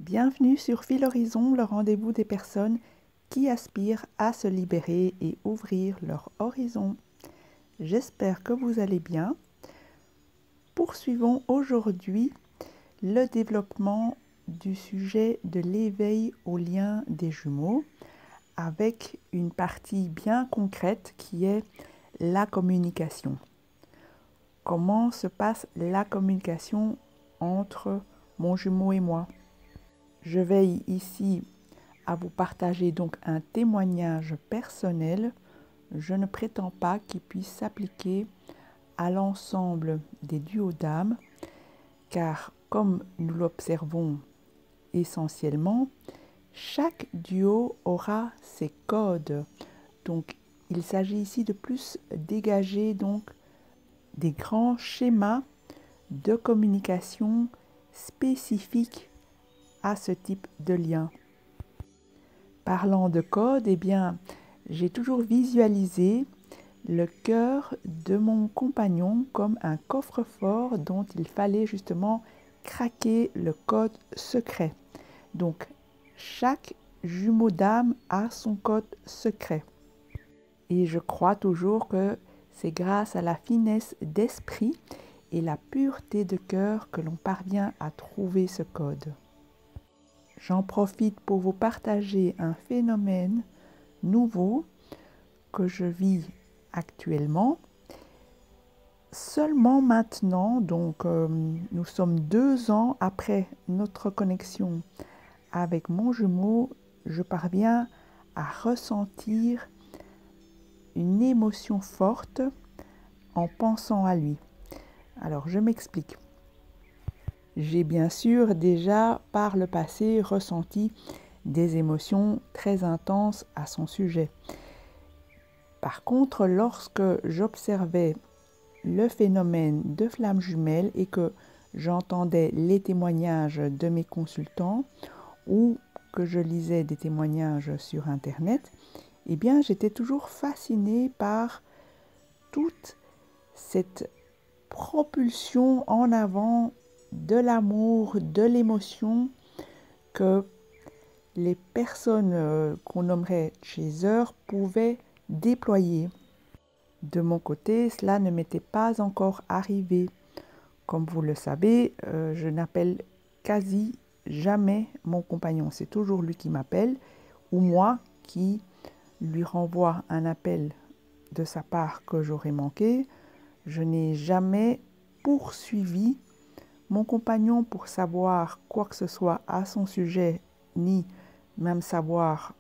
Bienvenue sur Fil Horizon, le rendez-vous des personnes qui aspirent à se libérer et ouvrir leur horizon. J'espère que vous allez bien. Poursuivons aujourd'hui le développement du sujet de l'éveil au lien des jumeaux avec une partie bien concrète qui est la communication. Comment se passe la communication entre mon jumeau et moi? Je veille ici à vous partager donc un témoignage personnel. Je ne prétends pas qu'il puisse s'appliquer à l'ensemble des duos d'âmes, car comme nous l'observons essentiellement, chaque duo aura ses codes. Donc il s'agit ici de plus dégager donc des grands schémas de communication spécifiques à ce type de lien. Parlant de code, eh bien, j'ai toujours visualisé le cœur de mon compagnon comme un coffre-fort dont il fallait justement craquer le code secret. Donc, chaque jumeau d'âme a son code secret. Et je crois toujours que c'est grâce à la finesse d'esprit et la pureté de cœur que l'on parvient à trouver ce code. J'en profite pour vous partager un phénomène nouveau que je vis actuellement. Seulement maintenant, donc nous sommes 2 ans après notre connexion avec mon jumeau, je parviens à ressentir une émotion forte en pensant à lui. Alors je m'explique. J'ai bien sûr déjà par le passé ressenti des émotions très intenses à son sujet. Par contre, lorsque j'observais le phénomène de flamme jumelle et que j'entendais les témoignages de mes consultants ou que je lisais des témoignages sur Internet, eh bien, j'étais toujours fascinée par toute cette propulsion en avant de l'amour, de l'émotion que les personnes qu'on nommerait chasers pouvaient déployer. De mon côté, cela ne m'était pas encore arrivé. Comme vous le savez, je n'appelle quasi jamais mon compagnon. C'est toujours lui qui m'appelle ou moi qui lui renvoie un appel de sa part que j'aurais manqué. Je n'ai jamais poursuivi mon compagnon pour savoir quoi que ce soit à son sujet, ni même savoir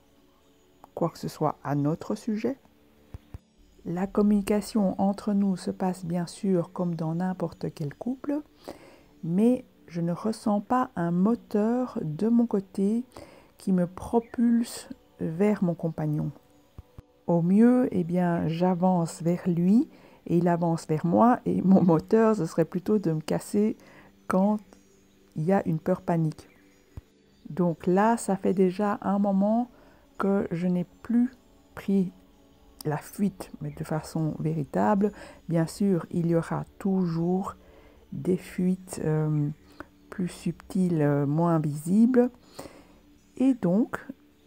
quoi que ce soit à notre sujet. La communication entre nous se passe bien sûr comme dans n'importe quel couple, mais je ne ressens pas un moteur de mon côté qui me propulse vers mon compagnon. Au mieux, eh bien, j'avance vers lui et il avance vers moi et mon moteur, ce serait plutôt de me casser quand il y a une peur panique. Donc là, ça fait déjà un moment que je n'ai plus pris la fuite, mais de façon véritable. Bien sûr, il y aura toujours des fuites plus subtiles, moins visibles. Et donc,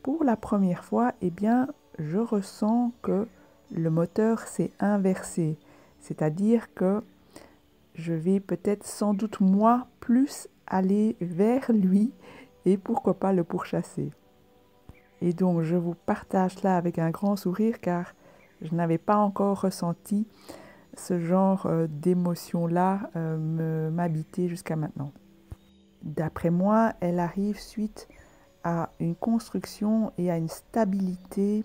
pour la première fois, eh bien, je ressens que le moteur s'est inversé. C'est-à-dire que je vais peut-être sans doute moi plus aller vers lui et pourquoi pas le pourchasser. Et donc je vous partage cela avec un grand sourire car je n'avais pas encore ressenti ce genre d'émotion-là m'habiter jusqu'à maintenant. D'après moi, elle arrive suite à une construction et à une stabilité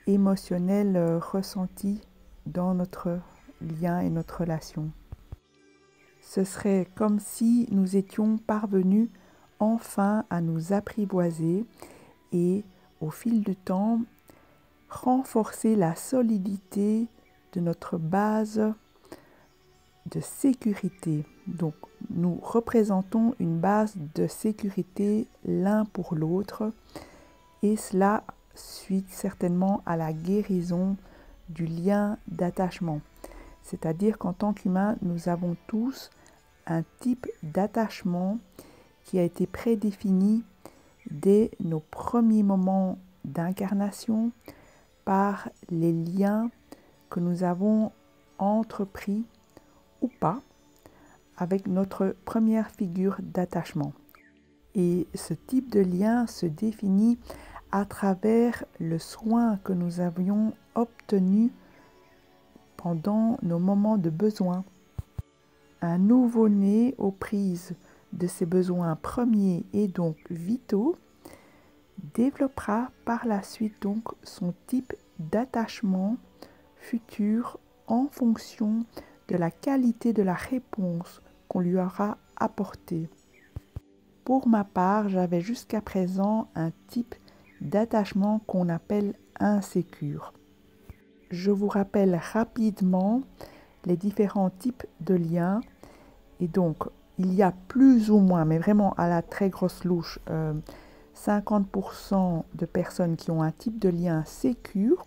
émotionnelle ressentie dans notre lien et notre relation. Ce serait comme si nous étions parvenus enfin à nous apprivoiser et, au fil du temps, renforcer la solidité de notre base de sécurité. Donc, nous représentons une base de sécurité l'un pour l'autre et cela suite certainement à la guérison du lien d'attachement. C'est-à-dire qu'en tant qu'humains, nous avons tous un type d'attachement qui a été prédéfini dès nos premiers moments d'incarnation par les liens que nous avons entrepris ou pas avec notre première figure d'attachement. Et ce type de lien se définit à travers le soin que nous avions obtenu pendant nos moments de besoin. Un nouveau-né aux prises de ses besoins premiers et donc vitaux développera par la suite donc son type d'attachement futur en fonction de la qualité de la réponse qu'on lui aura apportée. Pour ma part, j'avais jusqu'à présent un type d'attachement qu'on appelle insécure. Je vous rappelle rapidement les différents types de liens. Et donc, il y a plus ou moins, mais vraiment à la très grosse louche, 50% de personnes qui ont un type de lien sécure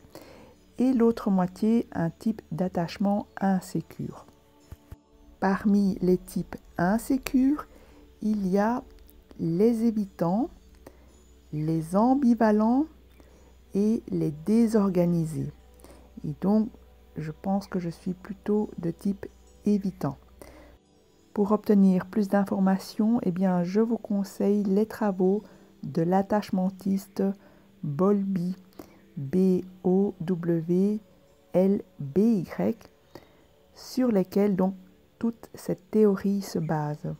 et l'autre moitié un type d'attachement insécure. Parmi les types insécures, il y a les évitants, les ambivalents et les désorganisés. Et donc, je pense que je suis plutôt de type évitant. Pour obtenir plus d'informations, je vous conseille les travaux de l'attachmentiste Bowlby, Bowlby, sur lesquels donc toute cette théorie se base.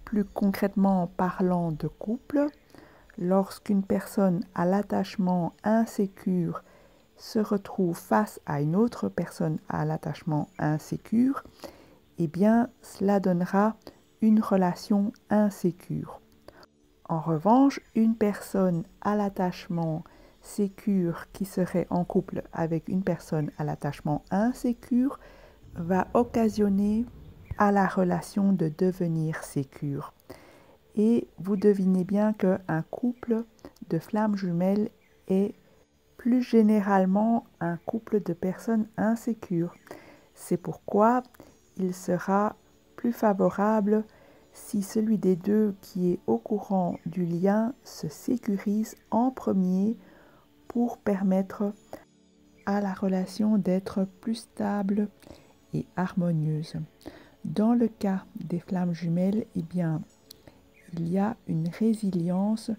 Plus concrètement parlant de couple, lorsqu'une personne à l'attachement insécure se retrouve face à une autre personne à l'attachement insécure, cela donnera une relation insécure. En revanche, une personne à l'attachement sécure qui serait en couple avec une personne à l'attachement insécure va occasionner à la relation de devenir sécure. Et vous devinez bien qu'un couple de flammes jumelles est plus généralement un couple de personnes insécures. C'est pourquoi il sera plus favorable si celui des deux qui est au courant du lien se sécurise en premier pour permettre à la relation d'être plus stable et harmonieuse. Dans le cas des flammes jumelles, il y a une résilience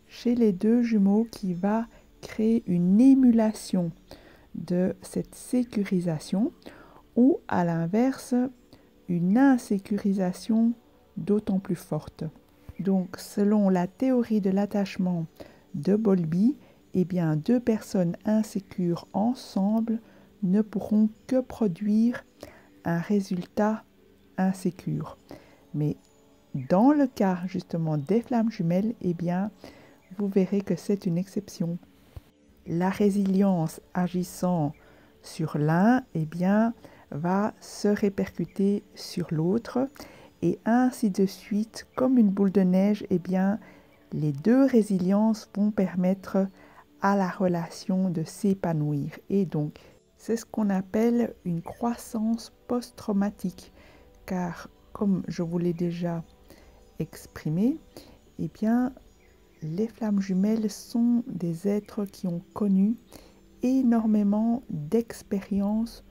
chez les deux jumeaux qui va créer une émulation de cette sécurisation ou à l'inverse, une insécurisation d'autant plus forte. Donc, selon la théorie de l'attachement de Bowlby, deux personnes insécures ensemble ne pourront que produire un résultat insécure. Mais dans le cas justement des flammes jumelles, vous verrez que c'est une exception. La résilience agissant sur l'un, va se répercuter sur l'autre et ainsi de suite, comme une boule de neige, les deux résiliences vont permettre à la relation de s'épanouir. Et donc, c'est ce qu'on appelle une croissance post-traumatique, car comme je vous l'ai déjà exprimé, les flammes jumelles sont des êtres qui ont connu énormément d'expériences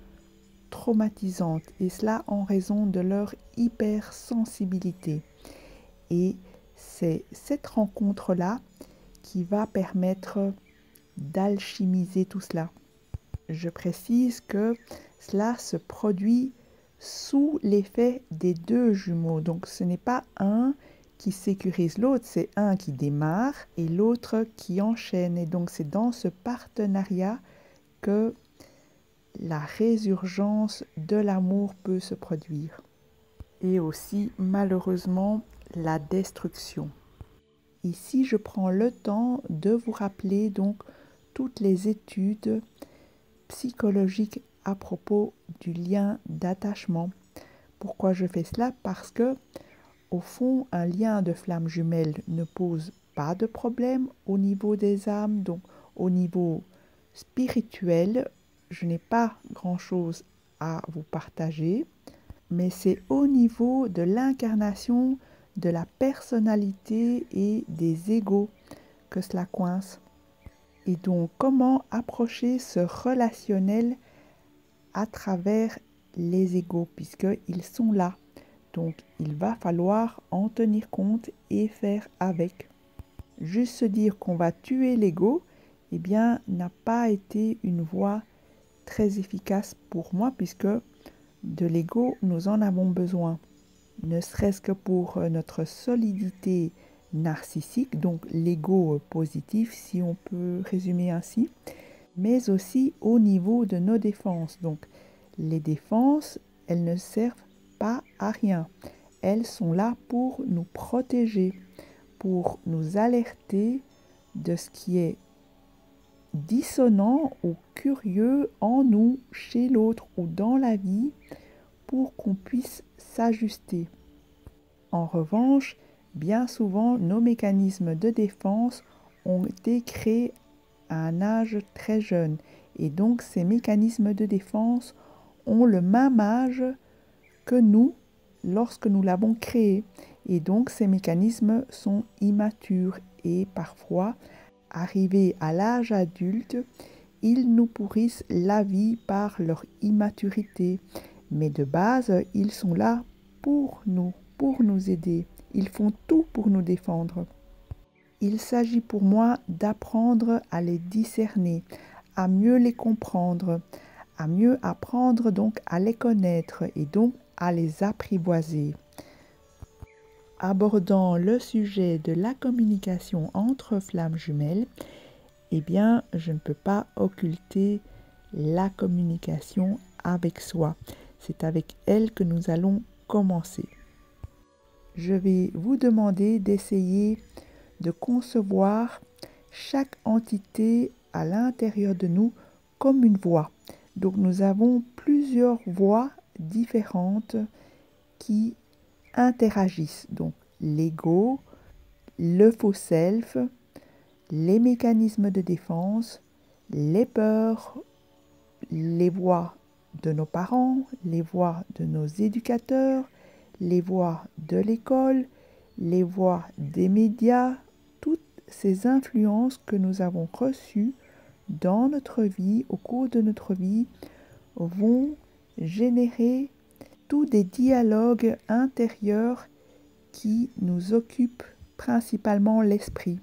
traumatisantes, et cela en raison de leur hypersensibilité. Et c'est cette rencontre-là qui va permettre d'alchimiser tout cela. Je précise que cela se produit sous l'effet des deux jumeaux. Donc ce n'est pas un qui sécurise l'autre, c'est un qui démarre et l'autre qui enchaîne. Et donc c'est dans ce partenariat que la résurgence de l'amour peut se produire. Et aussi, malheureusement, la destruction. Ici, je prends le temps de vous rappeler donc toutes les études psychologiques à propos du lien d'attachement. Pourquoi je fais cela? Parce que, au fond, un lien de flammes jumelles ne pose pas de problème au niveau des âmes, donc au niveau spirituel, je n'ai pas grand-chose à vous partager, mais c'est au niveau de l'incarnation de la personnalité et des égos que cela coince. Et donc, comment approcher ce relationnel à travers les égos, puisqu'ils sont là. Donc, il va falloir en tenir compte et faire avec. Juste se dire qu'on va tuer l'ego, eh bien, n'a pas été une voie très efficace pour moi, puisque de l'ego, nous en avons besoin. Ne serait-ce que pour notre solidité narcissique, donc l'ego positif, si on peut résumer ainsi, mais aussi au niveau de nos défenses. Donc, les défenses, elles ne servent pas à rien. Elles sont là pour nous protéger, pour nous alerter de ce qui est dissonant ou curieux en nous, chez l'autre ou dans la vie, pour qu'on puisse s'ajuster. En revanche, bien souvent, nos mécanismes de défense ont été créés à un âge très jeune. Et donc, ces mécanismes de défense ont le même âge que nous lorsque nous l'avons créé. Et donc, ces mécanismes sont immatures et parfois, arrivés à l'âge adulte, ils nous pourrissent la vie par leur immaturité. Mais de base, ils sont là pour nous aider. Ils font tout pour nous défendre. Il s'agit pour moi d'apprendre à les discerner, à mieux les comprendre, à mieux apprendre donc à les connaître et donc à les apprivoiser. Abordant le sujet de la communication entre flammes jumelles, eh bien, je ne peux pas occulter la communication avec soi. C'est avec elle que nous allons commencer. Je vais vous demander d'essayer de concevoir chaque entité à l'intérieur de nous comme une voix. Donc nous avons plusieurs voix différentes qui interagissent. Donc l'ego, le faux self, les mécanismes de défense, les peurs, les voix de nos parents, les voix de nos éducateurs, les voix de l'école, les voix des médias, toutes ces influences que nous avons reçues dans notre vie, au cours de notre vie, vont générer tous des dialogues intérieurs qui nous occupent principalement l'esprit.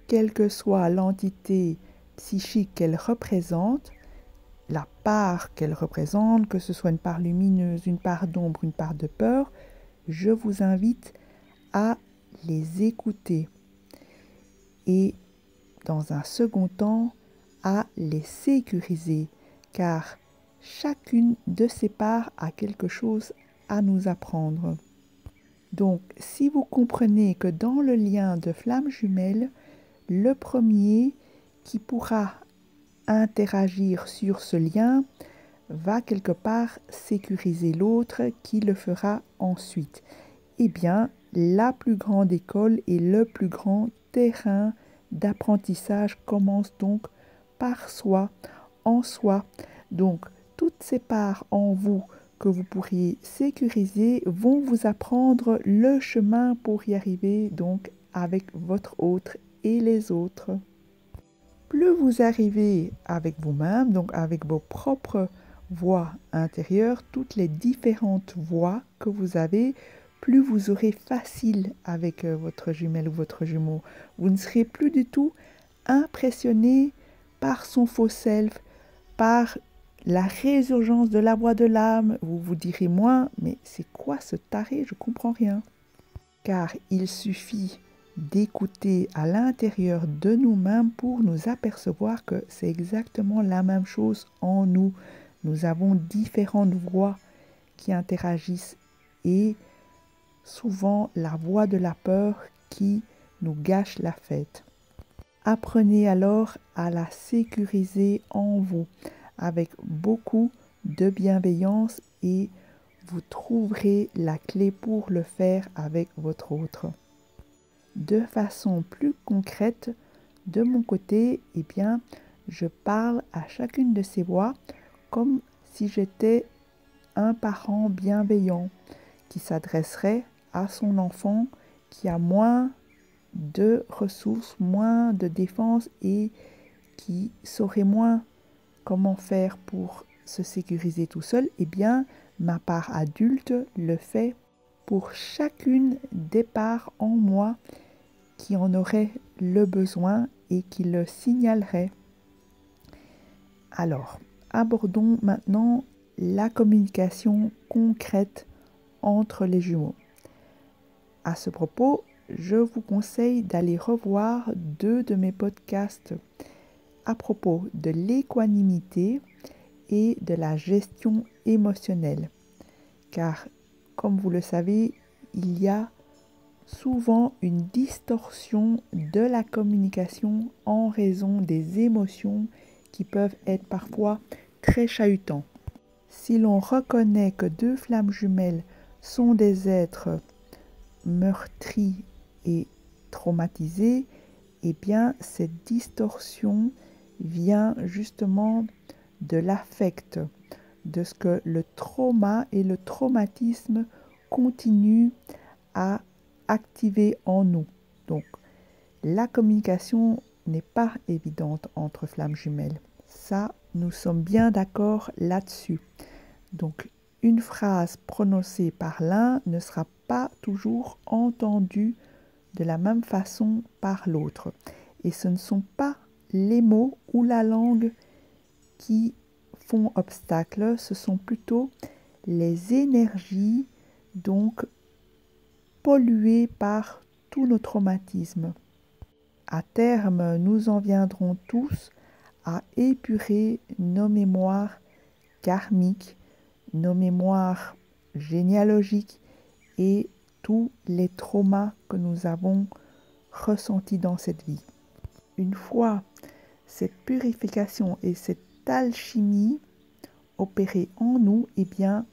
Quelle que soit l'entité psychique qu'elle représente, la part qu'elle représente, que ce soit une part lumineuse, une part d'ombre, une part de peur, je vous invite à les écouter et, dans un second temps, à les sécuriser, car chacune de ces parts a quelque chose à nous apprendre. Donc, si vous comprenez que dans le lien de flammes jumelles, le premier qui pourra interagir sur ce lien va quelque part sécuriser l'autre qui le fera ensuite. Eh bien, la plus grande école et le plus grand terrain d'apprentissage commence donc par soi, en soi. Donc, toutes ces parts en vous que vous pourriez sécuriser vont vous apprendre le chemin pour y arriver, donc avec votre autre et les autres. Plus vous arrivez avec vous-même, donc avec vos propres voix intérieures, toutes les différentes voix que vous avez, plus vous aurez facile avec votre jumelle ou votre jumeau. Vous ne serez plus du tout impressionné par son faux self, par la résurgence de la voix de l'âme. Vous vous direz moins, mais c'est quoi ce taré? Je comprends rien. Car il suffit d'écouter à l'intérieur de nous-mêmes pour nous apercevoir que c'est exactement la même chose en nous. Nous avons différentes voix qui interagissent et souvent la voix de la peur qui nous gâche la fête. Apprenez alors à la sécuriser en vous avec beaucoup de bienveillance et vous trouverez la clé pour le faire avec votre autre. De façon plus concrète, de mon côté, eh bien, je parle à chacune de ces voix comme si j'étais un parent bienveillant qui s'adresserait à son enfant qui a moins de ressources, moins de défense et qui saurait moins comment faire pour se sécuriser tout seul, eh bien, ma part adulte le fait pour chacune des parts en moi qui en aurait le besoin et qui le signalerait. Alors, abordons maintenant la communication concrète entre les jumeaux. À ce propos, je vous conseille d'aller revoir 2 de mes podcasts à propos de l'équanimité et de la gestion émotionnelle. Car, comme vous le savez, il y a souvent une distorsion de la communication en raison des émotions qui peuvent être parfois très chahutants. Si l'on reconnaît que 2 flammes jumelles sont des êtres meurtris et traumatisés, eh bien cette distorsion vient justement de l'affect, de ce que le trauma et le traumatisme continuent à activer en nous. Donc, la communication n'est pas évidente entre flammes jumelles. Ça, nous sommes bien d'accord là-dessus. Donc, une phrase prononcée par l'un ne sera pas toujours entendue de la même façon par l'autre. Et ce ne sont pas les mots ou la langue qui font obstacle, ce sont plutôt les énergies, donc polluées par tous nos traumatismes. À terme, nous en viendrons tous à épurer nos mémoires karmiques, nos mémoires généalogiques et tous les traumas que nous avons ressentis dans cette vie. Une fois cette purification et cette alchimie opérée en nous, eh bien,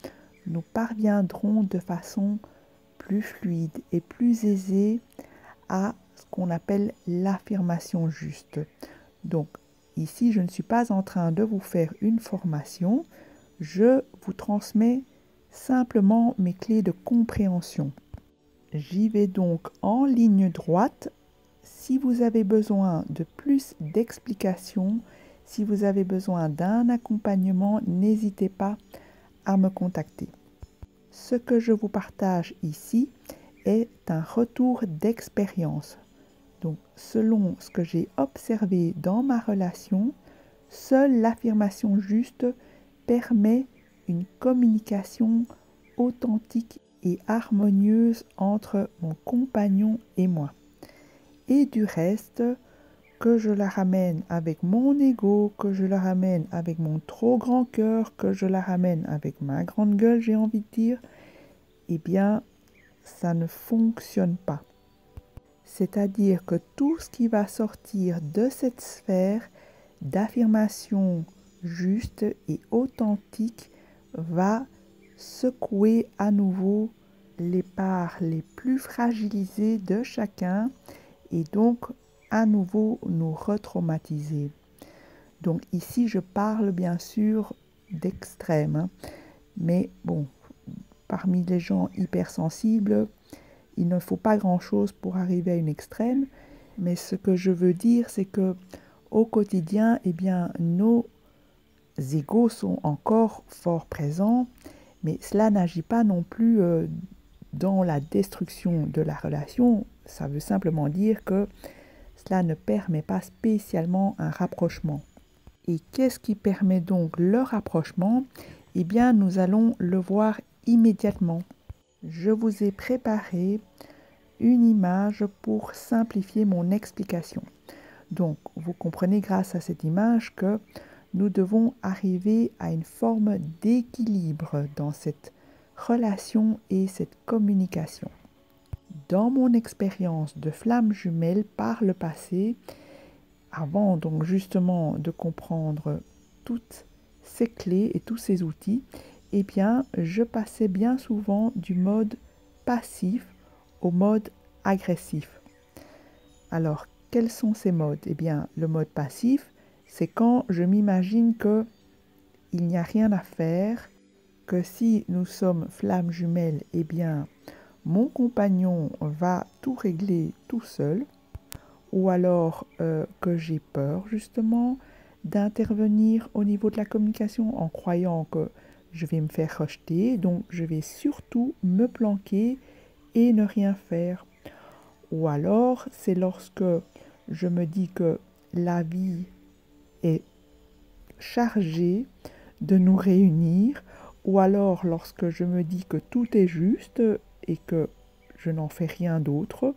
nous parviendrons de façon plus fluide et plus aisée à ce qu'on appelle l'affirmation juste. Donc, ici, je ne suis pas en train de vous faire une formation, je vous transmets simplement mes clés de compréhension. J'y vais donc en ligne droite. Si vous avez besoin de plus d'explications, si vous avez besoin d'un accompagnement, n'hésitez pas à me contacter. Ce que je vous partage ici est un retour d'expérience. Donc, selon ce que j'ai observé dans ma relation, seule l'affirmation juste permet une communication authentique et harmonieuse entre mon compagnon et moi. Et du reste, que je la ramène avec mon ego, que je la ramène avec mon trop grand cœur, que je la ramène avec ma grande gueule, j'ai envie de dire, eh bien, ça ne fonctionne pas. C'est-à-dire que tout ce qui va sortir de cette sphère d'affirmation juste et authentique va secouer à nouveau les parts les plus fragilisées de chacun et donc à nouveau nous retraumatiser. Donc ici je parle bien sûr d'extrême, mais bon, parmi les gens hypersensibles, il ne faut pas grand-chose pour arriver à une extrême, mais ce que je veux dire, c'est que au quotidien, eh bien, nos égos sont encore fort présents, mais cela n'agit pas non plus dans la destruction de la relation. Ça veut simplement dire que cela ne permet pas spécialement un rapprochement. Et qu'est-ce qui permet donc le rapprochement? Eh bien, nous allons le voir immédiatement. Je vous ai préparé une image pour simplifier mon explication. Donc, vous comprenez grâce à cette image que nous devons arriver à une forme d'équilibre dans cette relation et cette communication. Dans mon expérience de flamme jumelle par le passé, avant donc justement de comprendre toutes ces clés et tous ces outils, eh bien, je passais bien souvent du mode passif au mode agressif. Alors, quels sont ces modes? Eh bien, le mode passif, c'est quand je m'imagine que il n'y a rien à faire, que si nous sommes flammes jumelles, eh bien, mon compagnon va tout régler tout seul, ou alors que j'ai peur justement d'intervenir au niveau de la communication en croyant que je vais me faire rejeter, donc je vais surtout me planquer et ne rien faire. Ou alors c'est lorsque je me dis que la vie est chargée de nous réunir, ou alors lorsque je me dis que tout est juste et que je n'en fais rien d'autre,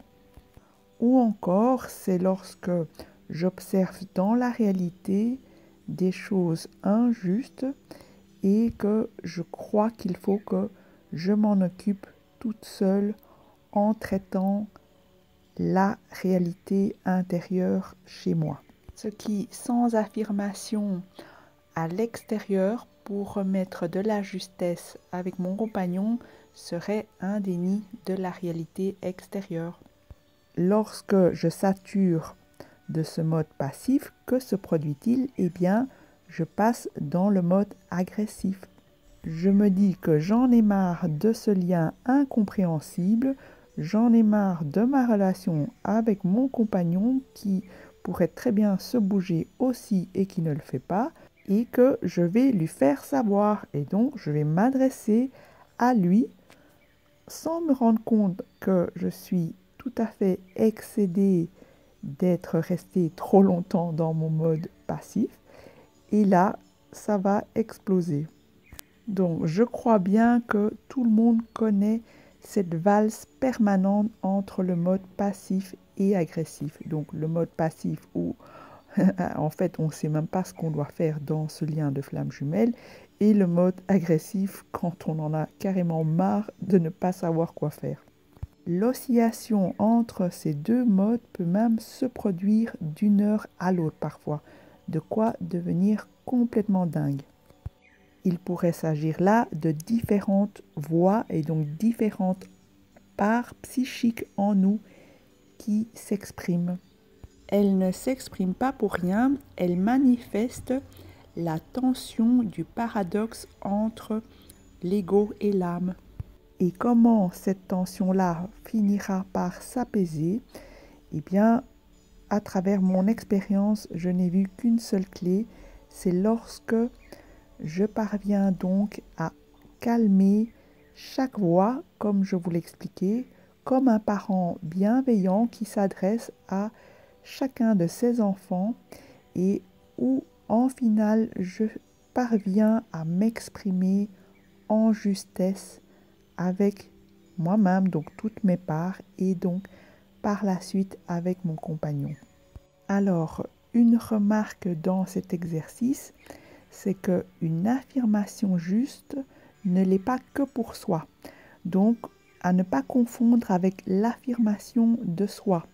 ou encore c'est lorsque j'observe dans la réalité des choses injustes et que je crois qu'il faut que je m'en occupe toute seule en traitant la réalité intérieure chez moi. Ce qui, sans affirmation à l'extérieur pour remettre de la justesse avec mon compagnon, serait un déni de la réalité extérieure. Lorsque je sature de ce mode passif, que se produit-il? Eh bien, je passe dans le mode agressif. Je me dis que j'en ai marre de ce lien incompréhensible, j'en ai marre de ma relation avec mon compagnon qui pourrait très bien se bouger aussi et qui ne le fait pas, et que je vais lui faire savoir. Et donc, je vais m'adresser à lui sans me rendre compte que je suis tout à fait excédée d'être restée trop longtemps dans mon mode passif. Et là, ça va exploser. Donc, je crois bien que tout le monde connaît cette valse permanente entre le mode passif et agressif. Donc, le mode passif où, en fait, on ne sait même pas ce qu'on doit faire dans ce lien de flamme jumelle, et le mode agressif quand on en a carrément marre de ne pas savoir quoi faire. L'oscillation entre ces deux modes peut même se produire d'une heure à l'autre parfois, de quoi devenir complètement dingue. Il pourrait s'agir là de différentes voix et donc différentes parts psychiques en nous qui s'expriment. Elles ne s'expriment pas pour rien, elles manifestent la tension du paradoxe entre l'ego et l'âme. Et comment cette tension-là finira par s'apaiser? Eh bien, à travers mon expérience, je n'ai vu qu'une seule clé, c'est lorsque je parviens donc à calmer chaque voix, comme je vous l'expliquais, comme un parent bienveillant qui s'adresse à chacun de ses enfants et où, en finale, je parviens à m'exprimer en justesse avec moi-même, donc toutes mes parts, et donc par la suite avec mon compagnon. Alors, une remarque dans cet exercice, c'est qu'une affirmation juste ne l'est pas que pour soi. Donc, à ne pas confondre avec l'affirmation de soi.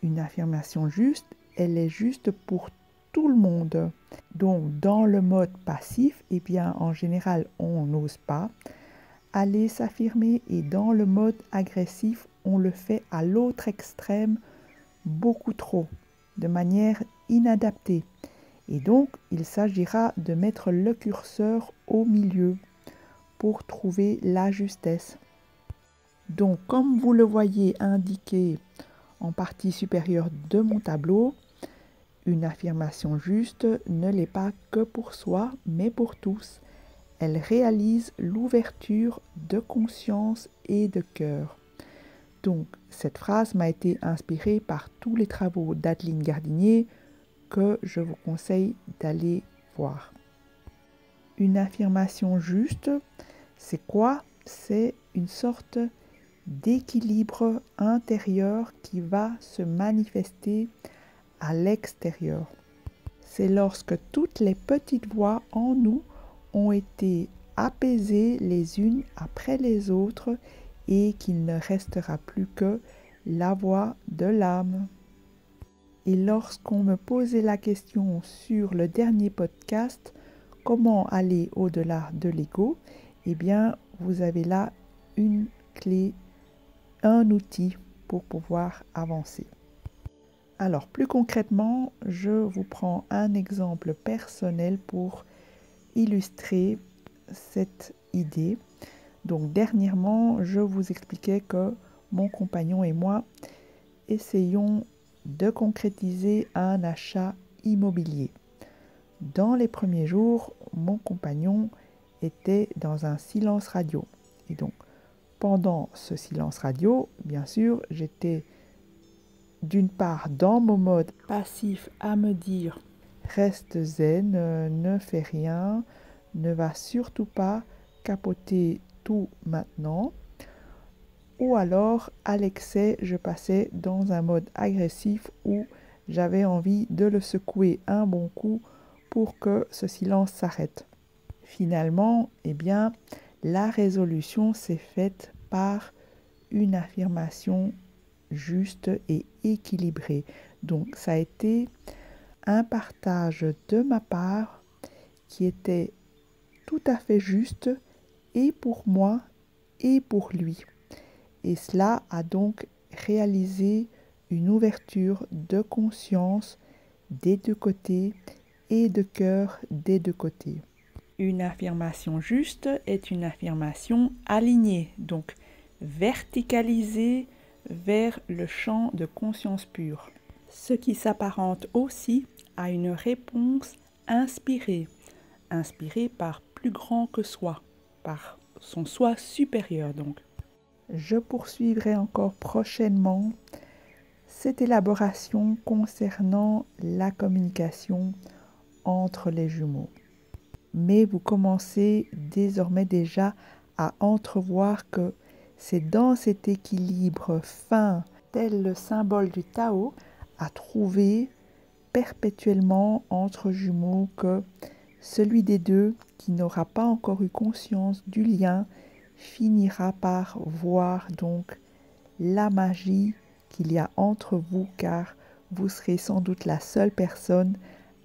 Une affirmation juste, elle est juste pour tout le monde. Donc, dans le mode passif, eh bien, en général, on n'ose pas aller s'affirmer, et dans le mode agressif, on le fait à l'autre extrême beaucoup trop, de manière inadaptée. Et donc, il s'agira de mettre le curseur au milieu pour trouver la justesse. Donc, comme vous le voyez indiqué en partie supérieure de mon tableau, une affirmation juste ne l'est pas que pour soi, mais pour tous. Elle réalise l'ouverture de conscience et de cœur. Donc, cette phrase m'a été inspirée par tous les travaux d'Adeline Gardinier que je vous conseille d'aller voir. Une affirmation juste, c'est quoi? C'est une sorte d'équilibre intérieur qui va se manifester à l'extérieur. C'est lorsque toutes les petites voix en nous ont été apaisées les unes après les autres et qu'il ne restera plus que la voix de l'âme. Et lorsqu'on me posait la question sur le dernier podcast, comment aller au-delà de l'ego, eh bien, vous avez là une clé, un outil pour pouvoir avancer. Alors, plus concrètement, je vous prends un exemple personnel pour illustrer cette idée. Donc dernièrement, je vous expliquais que mon compagnon et moi essayons de concrétiser un achat immobilier. Dans les premiers jours, mon compagnon était dans un silence radio. Et donc, pendant ce silence radio, bien sûr, j'étais d'une part dans mon mode passif à me dire reste zen, ne fais rien, ne va surtout pas capoter tout maintenant. Ou alors, à l'excès, je passais dans un mode agressif où j'avais envie de le secouer un bon coup pour que ce silence s'arrête. Finalement, eh bien, la résolution s'est faite par une affirmation juste et équilibrée. Donc, ça a été un partage de ma part qui était tout à fait juste et pour moi et pour lui. Et cela a donc réalisé une ouverture de conscience des deux côtés et de cœur des deux côtés. Une affirmation juste est une affirmation alignée, donc verticalisée vers le champ de conscience pure. Ce qui s'apparente aussi à une réponse inspirée, inspirée par plus grand que soi, par son soi supérieur donc. Je poursuivrai encore prochainement cette élaboration concernant la communication entre les jumeaux. Mais vous commencez désormais déjà à entrevoir que c'est dans cet équilibre fin, tel le symbole du Tao, à trouver perpétuellement entre jumeaux que celui des deux qui n'aura pas encore eu conscience du lien finira par voir donc la magie qu'il y a entre vous, car vous serez sans doute la seule personne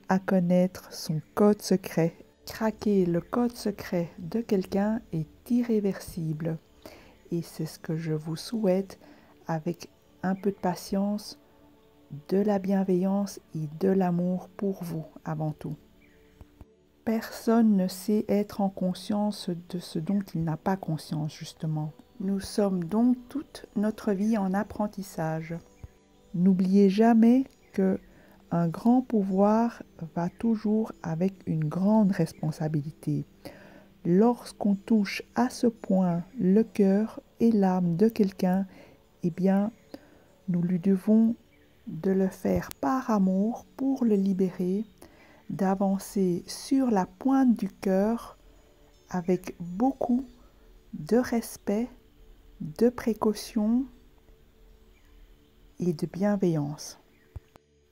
à connaître son code secret. Craquer le code secret de quelqu'un est irréversible et c'est ce que je vous souhaite avec un peu de patience, de la bienveillance et de l'amour pour vous avant tout. Personne ne sait être en conscience de ce dont il n'a pas conscience, justement. Nous sommes donc toute notre vie en apprentissage. N'oubliez jamais que un grand pouvoir va toujours avec une grande responsabilité. Lorsqu'on touche à ce point le cœur et l'âme de quelqu'un, eh bien, nous lui devons de le faire par amour pour le libérer, d'avancer sur la pointe du cœur avec beaucoup de respect, de précaution et de bienveillance.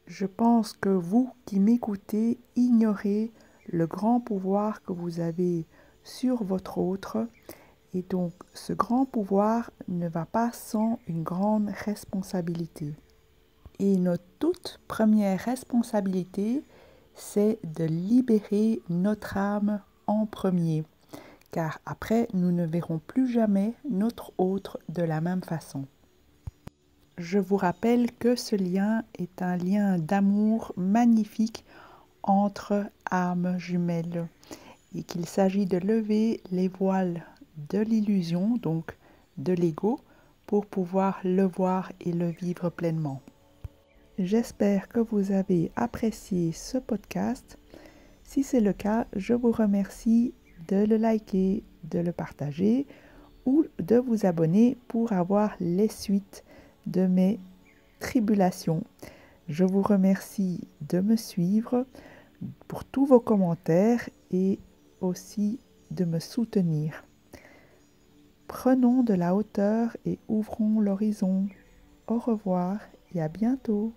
Je pense que vous qui m'écoutez ignorez le grand pouvoir que vous avez sur votre autre et donc ce grand pouvoir ne va pas sans une grande responsabilité. Et notre toute première responsabilité, c'est de libérer notre âme en premier, car après, nous ne verrons plus jamais notre autre de la même façon. Je vous rappelle que ce lien est un lien d'amour magnifique entre âmes jumelles et qu'il s'agit de lever les voiles de l'illusion, donc de l'ego, pour pouvoir le voir et le vivre pleinement. J'espère que vous avez apprécié ce podcast. Si c'est le cas, je vous remercie de le liker, de le partager ou de vous abonner pour avoir les suites de mes tribulations. Je vous remercie de me suivre pour tous vos commentaires et aussi de me soutenir. Prenons de la hauteur et ouvrons l'horizon. Au revoir et à bientôt.